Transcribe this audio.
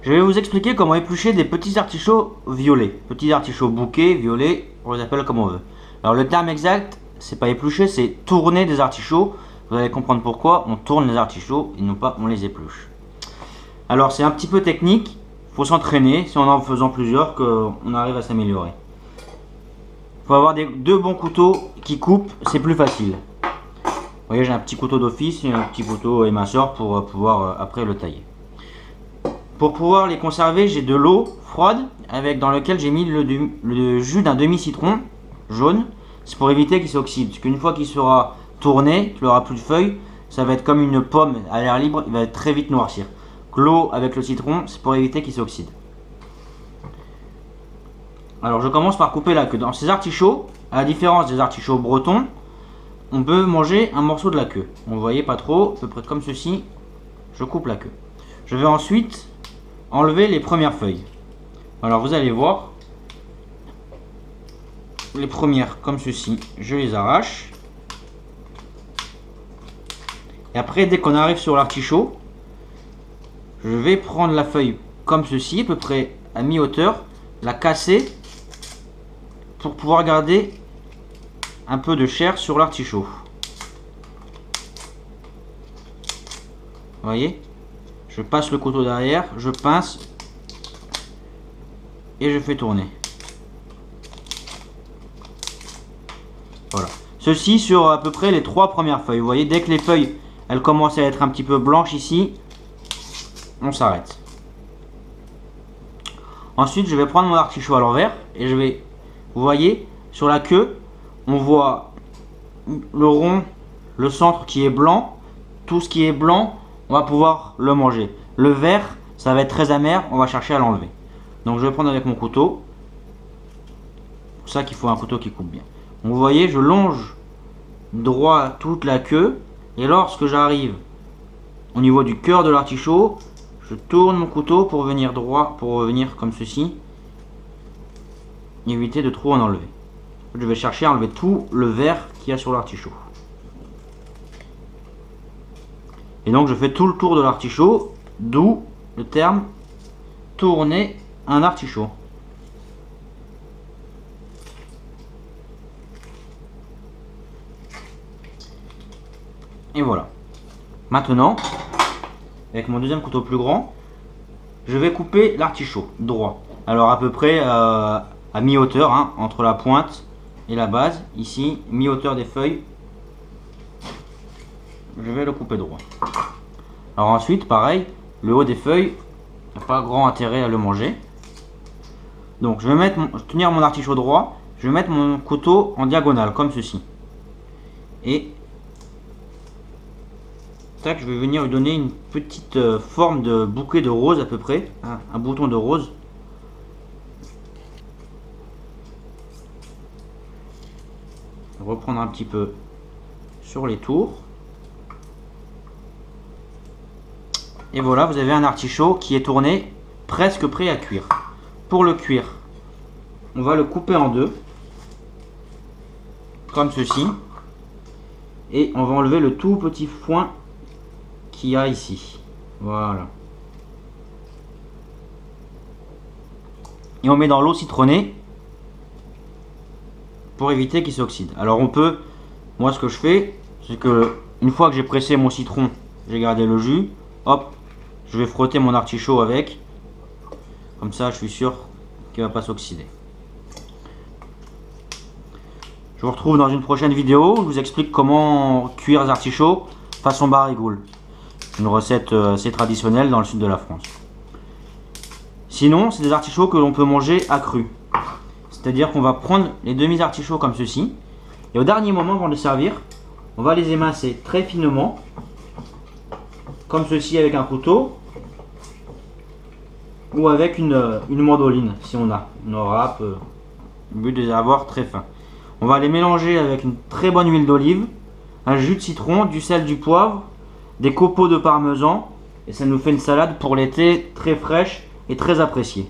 Je vais vous expliquer comment éplucher des petits artichauts violets. Petits artichauts bouquets, violets, on les appelle comme on veut. Alors le terme exact, c'est pas éplucher, c'est tourner des artichauts. Vous allez comprendre pourquoi on tourne les artichauts et non pas on les épluche. Alors c'est un petit peu technique, il faut s'entraîner, c'est en faisant plusieurs qu'on arrive à s'améliorer. Il faut avoir deux bons couteaux qui coupent, c'est plus facile. Vous voyez, j'ai un petit couteau d'office et un petit couteau éminceur pour pouvoir après le tailler. Pour pouvoir les conserver, j'ai de l'eau froide dans lequel j'ai mis le jus d'un demi-citron jaune. C'est pour éviter qu'il s'oxyde. Parce qu'une fois qu'il sera tourné, qu'il n'aura plus de feuilles, ça va être comme une pomme à l'air libre, il va très vite noircir. L'eau avec le citron, c'est pour éviter qu'il s'oxyde. Alors je commence par couper la queue. Dans ces artichauts, à la différence des artichauts bretons, on peut manger un morceau de la queue. Vous voyez pas trop, à peu près comme ceci, je coupe la queue. Je vais ensuite enlever les premières feuilles. Alors vous allez voir, les premières comme ceci, je les arrache. Et après, dès qu'on arrive sur l'artichaut, je vais prendre la feuille comme ceci, à peu près à mi-hauteur, la casser pour pouvoir garder un peu de chair sur l'artichaut. Vous voyez, je passe le couteau derrière, je pince et je fais tourner. Voilà. Ceci sur à peu près les 3 premières feuilles. Vous voyez, dès que les feuilles elles commencent à être un petit peu blanches ici, on s'arrête. Ensuite, je vais prendre mon artichaut à l'envers et je vais, vous voyez, sur la queue, on voit le rond, le centre qui est blanc. Tout ce qui est blanc, on va pouvoir le manger. Le vert, ça va être très amer, on va chercher à l'enlever. Donc je vais prendre avec mon couteau. C'est pour ça qu'il faut un couteau qui coupe bien. Donc, vous voyez, je longe droit toute la queue. Et lorsque j'arrive au niveau du cœur de l'artichaut, je tourne mon couteau pour venir droit, pour revenir comme ceci. Éviter de trop en enlever. Je vais chercher à enlever tout le vert qu'il y a sur l'artichaut. Et donc je fais tout le tour de l'artichaut, d'où le terme tourner un artichaut. Et voilà. Maintenant, avec mon deuxième couteau plus grand, je vais couper l'artichaut droit. Alors à peu près à mi-hauteur, hein, entre la pointe et la base. Ici, mi-hauteur des feuilles. Je vais le couper droit. Alors ensuite, pareil, le haut des feuilles, il n'y a pas grand intérêt à le manger. Donc je vais tenir mon artichaut droit, je vais mettre mon couteau en diagonale, comme ceci. Et tac, je vais venir lui donner une petite forme de bouquet de rose à peu près, hein, un bouton de rose. Reprendre un petit peu sur les tours. Et voilà, vous avez un artichaut qui est tourné, presque prêt à cuire. Pour le cuire, on va le couper en deux, comme ceci. Et on va enlever le tout petit foin qu'il y a ici. Voilà. Et on met dans l'eau citronnée pour éviter qu'il s'oxyde. Alors on peut, moi ce que je fais, c'est que une fois que j'ai pressé mon citron, j'ai gardé le jus, hop, je vais frotter mon artichaut avec. Comme ça, je suis sûr qu'il ne va pas s'oxyder. Je vous retrouve dans une prochaine vidéo où je vous explique comment cuire les artichauts façon barigoule. Une recette assez traditionnelle dans le sud de la France. Sinon, c'est des artichauts que l'on peut manger à cru. C'est-à-dire qu'on va prendre les demi-artichauts comme ceci. Et au dernier moment, avant de les servir, on va les émincer très finement. Comme ceci avec un couteau. Ou avec une mandoline, si on a. Une râpe. Le but de les avoir très fins. On va les mélanger avec une très bonne huile d'olive, un jus de citron, du sel, du poivre, des copeaux de parmesan. Et ça nous fait une salade pour l'été très fraîche et très appréciée.